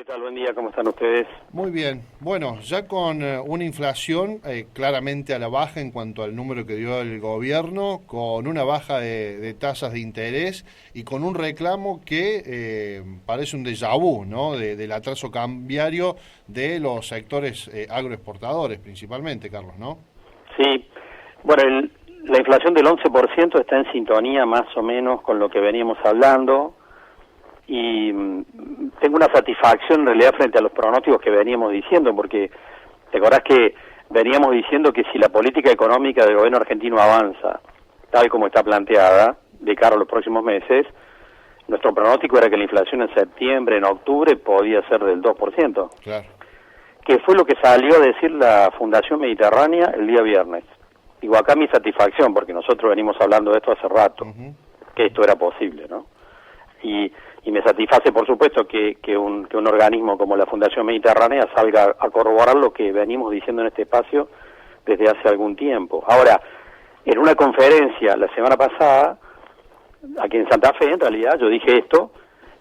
¿qué tal? Buen día, ¿cómo están ustedes? Muy bien. Bueno, ya con una inflación claramente a la baja en cuanto al número que dio el gobierno, con una baja de tasas de interés y con un reclamo que parece un déjà vu, ¿no? Del atraso cambiario de los sectores agroexportadores principalmente, Carlos, ¿no? Sí, bueno, la inflación del 11% está en sintonía más o menos con lo que veníamos hablando y tengo una satisfacción en realidad frente a los pronósticos que veníamos diciendo, porque te acordás que veníamos diciendo que si la política económica del gobierno argentino avanza tal como está planteada de cara a los próximos meses, nuestro pronóstico era que la inflación en septiembre, en octubre podía ser del 2%. Claro. Que fue lo que salió a decir la Fundación Mediterránea el día viernes. Digo, acá mi satisfacción, porque nosotros venimos hablando de esto hace rato, que esto era posible, ¿no? Y me satisface, por supuesto, que un organismo como la Fundación Mediterránea salga a corroborar lo que venimos diciendo en este espacio desde hace algún tiempo. Ahora, en una conferencia la semana pasada, aquí en Santa Fe, en realidad, yo dije esto,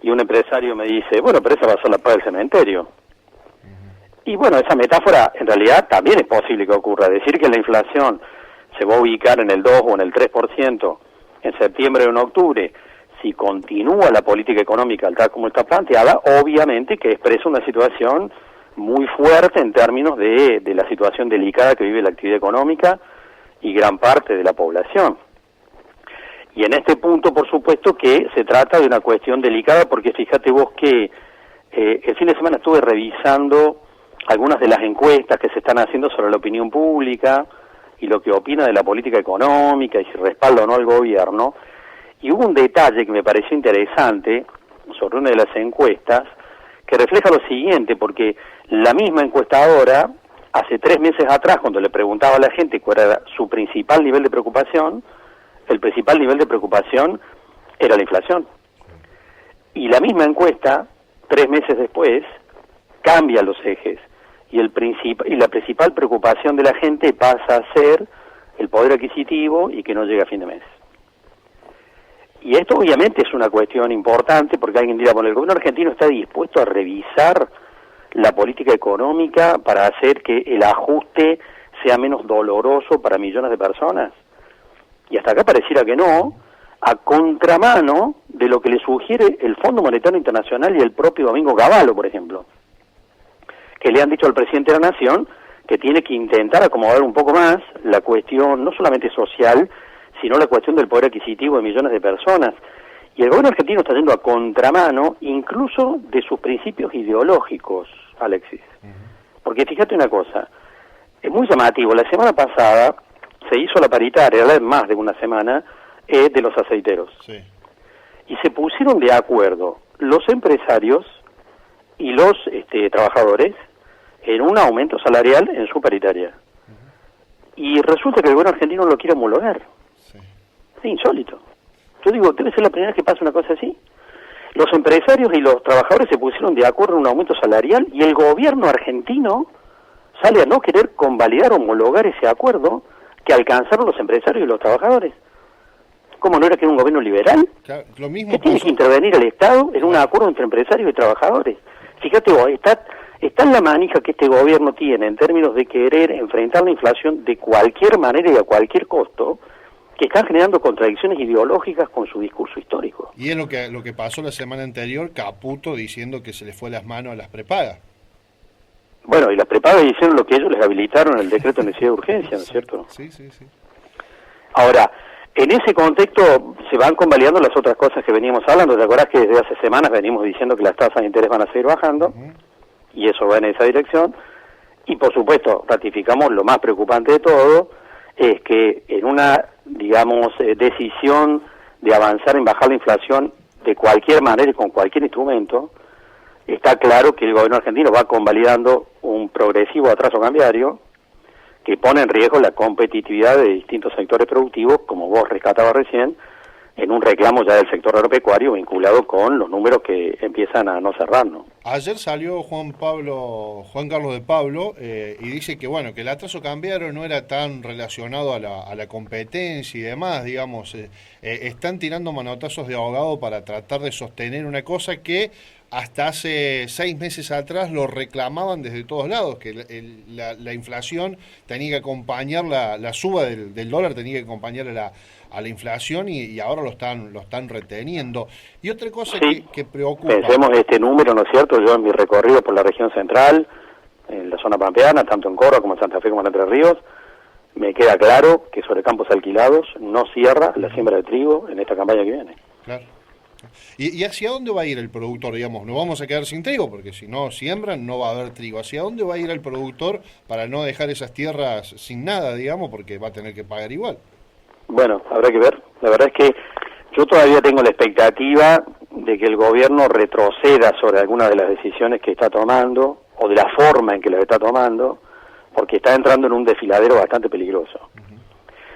y un empresario me dice, bueno, pero esa va a ser la paga del cementerio. Y bueno, esa metáfora en realidad también es posible que ocurra. Decir que la inflación se va a ubicar en el 2 o en el 3% en septiembre o en octubre, si continúa la política económica tal como está planteada, obviamente que expresa una situación muy fuerte en términos de la situación delicada que vive la actividad económica y gran parte de la población. Y en este punto, por supuesto, que se trata de una cuestión delicada, porque fíjate vos que el fin de semana estuve revisando algunas de las encuestas que se están haciendo sobre la opinión pública y lo que opina de la política económica y si respalda o no al gobierno, y hubo un detalle que me pareció interesante sobre una de las encuestas que refleja lo siguiente, porque la misma encuestadora, hace 3 meses atrás, cuando le preguntaba a la gente cuál era su principal nivel de preocupación, el principal nivel de preocupación era la inflación. Y la misma encuesta, 3 meses después, cambia los ejes. Y la principal preocupación de la gente pasa a ser el poder adquisitivo y que no llega a fin de mes. Y esto obviamente es una cuestión importante, porque alguien dirá, bueno, el gobierno argentino está dispuesto a revisar la política económica para hacer que el ajuste sea menos doloroso para millones de personas. Y hasta acá pareciera que no, a contramano de lo que le sugiere el Fondo Monetario Internacional y el propio Domingo Cavallo, por ejemplo, que le han dicho al presidente de la Nación que tiene que intentar acomodar un poco más la cuestión, no solamente social, sino la cuestión del poder adquisitivo de millones de personas. Y el gobierno argentino está yendo a contramano incluso de sus principios ideológicos, Alexis. Porque fíjate una cosa, es muy llamativo, la semana pasada se hizo la paritaria, más de una semana, de los aceiteros. Sí. Y se pusieron de acuerdo los empresarios y los trabajadores en un aumento salarial en su paritaria. Y resulta que el gobierno argentino lo quiere homologar. Sí. Es insólito. Yo digo, debe ser la primera vez que pasa una cosa así. Los empresarios y los trabajadores se pusieron de acuerdo en un aumento salarial y el gobierno argentino sale a no querer convalidar o homologar ese acuerdo que alcanzaron los empresarios y los trabajadores. ¿Cómo no era que era un gobierno liberal? Claro, lo mismo ¿Qué tiene que intervenir el Estado en un acuerdo entre empresarios y trabajadores? Fíjate vos, está en la manija que este gobierno tiene en términos de querer enfrentar la inflación de cualquier manera y a cualquier costo, que están generando contradicciones ideológicas con su discurso histórico. Y es lo que pasó la semana anterior, Caputo diciendo que se le fue las manos a las prepagas. Bueno, y las prepagas hicieron lo que ellos les habilitaron en el decreto de necesidad de urgencia, ¿no es cierto? Sí, sí, sí. Ahora, en ese contexto se van convalidando las otras cosas que veníamos hablando. ¿Te acordás que desde hace semanas venimos diciendo que las tasas de interés van a seguir bajando? Y eso va en esa dirección. Y por supuesto, ratificamos lo más preocupante de todo, es que en una, digamos, decisión de avanzar en bajar la inflación de cualquier manera y con cualquier instrumento, está claro que el gobierno argentino va convalidando un progresivo atraso cambiario que pone en riesgo la competitividad de distintos sectores productivos, como vos rescatabas recién, en un reclamo ya del sector agropecuario vinculado con los números que empiezan a no cerrar, ¿no? Ayer salió Juan Carlos de Pablo y dice que bueno, que el atraso cambiario no era tan relacionado a la competencia y demás, digamos, están tirando manotazos de ahogado para tratar de sostener una cosa que hasta hace 6 meses atrás lo reclamaban desde todos lados, que la inflación tenía que acompañar, la suba del dólar tenía que acompañar a la inflación y ahora lo están reteniendo. Y otra cosa Sí, que preocupa... pensemos este número, ¿no es cierto? Yo en mi recorrido por la región central, en la zona pampeana, tanto en Córdoba como en Santa Fe como en Entre Ríos, me queda claro que sobre campos alquilados no cierra la siembra de trigo en esta campaña que viene. Claro. ¿Y hacia dónde va a ir el productor? Digamos, no vamos a quedar sin trigo, porque si no siembran no va a haber trigo. ¿Hacia dónde va a ir el productor para no dejar esas tierras sin nada, digamos, porque va a tener que pagar igual? Bueno, habrá que ver. La verdad es que yo todavía tengo la expectativa de que el gobierno retroceda sobre algunas de las decisiones que está tomando, o de la forma en que las está tomando, porque está entrando en un desfiladero bastante peligroso.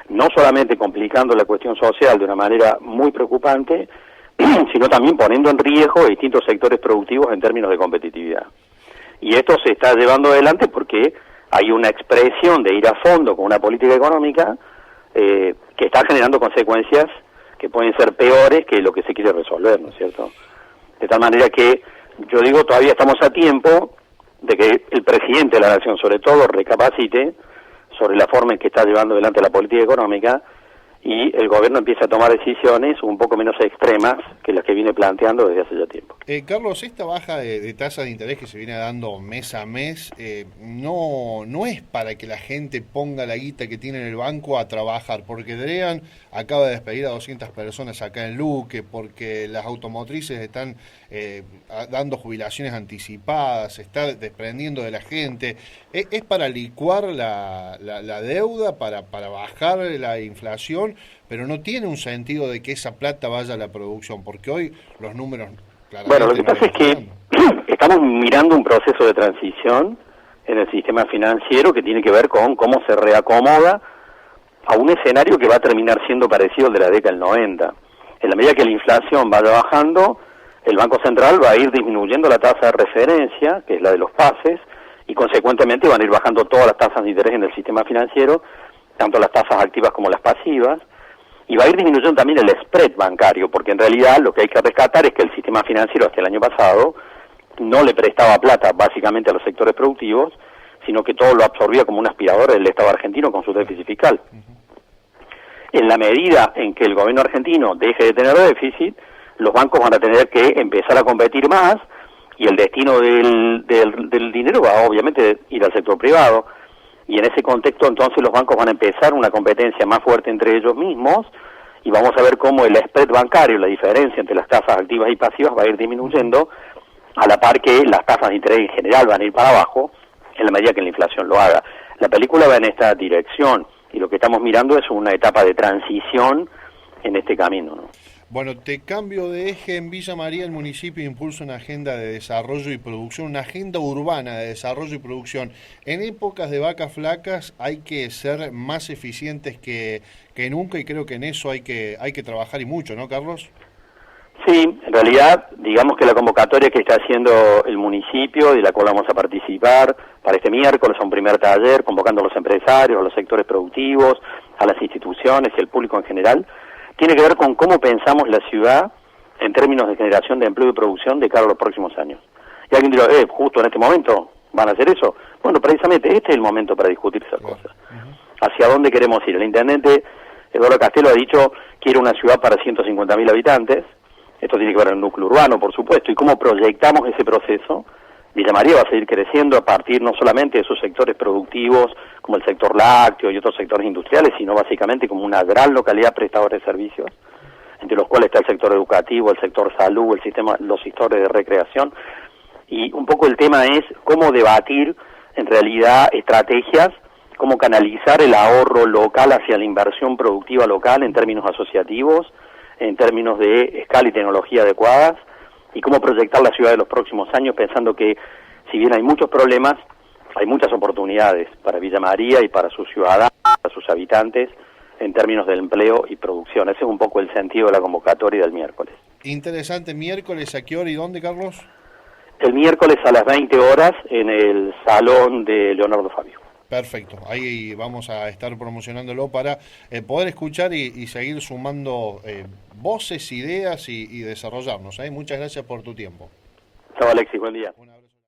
No solamente complicando la cuestión social de una manera muy preocupante, sino también poniendo en riesgo distintos sectores productivos en términos de competitividad. Y esto se está llevando adelante porque hay una expresión de ir a fondo con una política económica que está generando consecuencias que pueden ser peores que lo que se quiere resolver, ¿no es cierto? De tal manera que yo digo, todavía estamos a tiempo de que el presidente de la Nación, sobre todo, recapacite sobre la forma en que está llevando adelante la política económica y el gobierno empieza a tomar decisiones un poco menos extremas que las que viene planteando desde hace ya tiempo. Carlos, esta baja de tasa de interés que se viene dando mes a mes no es para que la gente ponga la guita que tiene en el banco a trabajar, porque Drean acaba de despedir a 200 personas acá en Luque, porque las automotrices están dando jubilaciones anticipadas, se está desprendiendo de la gente. ¿Es para licuar la deuda, para bajar la inflación? Pero no tiene un sentido de que esa plata vaya a la producción, porque hoy los números claramente... Bueno, lo que pasa es que estamos mirando un proceso de transición en el sistema financiero que tiene que ver con cómo se reacomoda a un escenario que va a terminar siendo parecido al de la década del 90. En la medida que la inflación vaya bajando, el Banco Central va a ir disminuyendo la tasa de referencia, que es la de los pases, y consecuentemente van a ir bajando todas las tasas de interés en el sistema financiero, tanto las tasas activas como las pasivas, y va a ir disminuyendo también el spread bancario, porque en realidad lo que hay que rescatar es que el sistema financiero hasta el año pasado no le prestaba plata básicamente a los sectores productivos, sino que todo lo absorbía como una aspiradora del Estado argentino con su déficit fiscal. En la medida en que el gobierno argentino deje de tener déficit, los bancos van a tener que empezar a competir más, y el destino del dinero va obviamente a ir al sector privado. Y en ese contexto entonces los bancos van a empezar una competencia más fuerte entre ellos mismos y vamos a ver cómo el spread bancario, la diferencia entre las tasas activas y pasivas va a ir disminuyendo a la par que las tasas de interés en general van a ir para abajo en la medida que la inflación lo haga. La película va en esta dirección y lo que estamos mirando es una etapa de transición en este camino, ¿no? Bueno, te cambio de eje. En Villa María el municipio impulsa una agenda de desarrollo y producción, una agenda urbana de desarrollo y producción. En épocas de vacas flacas hay que ser más eficientes que nunca y creo que en eso hay que trabajar y mucho, ¿no, Carlos? Sí, en realidad, digamos que la convocatoria que está haciendo el municipio, de la cual vamos a participar para este miércoles, a un primer taller, convocando a los empresarios, a los sectores productivos, a las instituciones y al público en general, tiene que ver con cómo pensamos la ciudad en términos de generación de empleo y producción de cara a los próximos años. Y alguien dirá, justo en este momento van a hacer eso. Bueno, precisamente este es el momento para discutir esas cosas. ¿Hacia dónde queremos ir? El intendente Eduardo Castelo ha dicho, quiere una ciudad para 150.000 habitantes. Esto tiene que ver con el núcleo urbano, por supuesto. ¿Y cómo proyectamos ese proceso? Villa María va a seguir creciendo a partir no solamente de sus sectores productivos, como el sector lácteo y otros sectores industriales, sino básicamente como una gran localidad prestadora de servicios, entre los cuales está el sector educativo, el sector salud, el sistema, los sectores de recreación. Y un poco el tema es cómo debatir, en realidad, estrategias, cómo canalizar el ahorro local hacia la inversión productiva local en términos asociativos, en términos de escala y tecnología adecuadas, y cómo proyectar la ciudad de los próximos años, pensando que, si bien hay muchos problemas, hay muchas oportunidades para Villa María y para sus ciudadanos, para sus habitantes, en términos de empleo y producción. Ese es un poco el sentido de la convocatoria del miércoles. Interesante. ¿Miércoles a qué hora y dónde, Carlos? El miércoles a las 20 horas en el salón de Leonardo Fabio. Perfecto, ahí vamos a estar promocionándolo para poder escuchar y seguir sumando voces, ideas y desarrollarnos. Muchas gracias por tu tiempo. Chao, Alexis, buen día.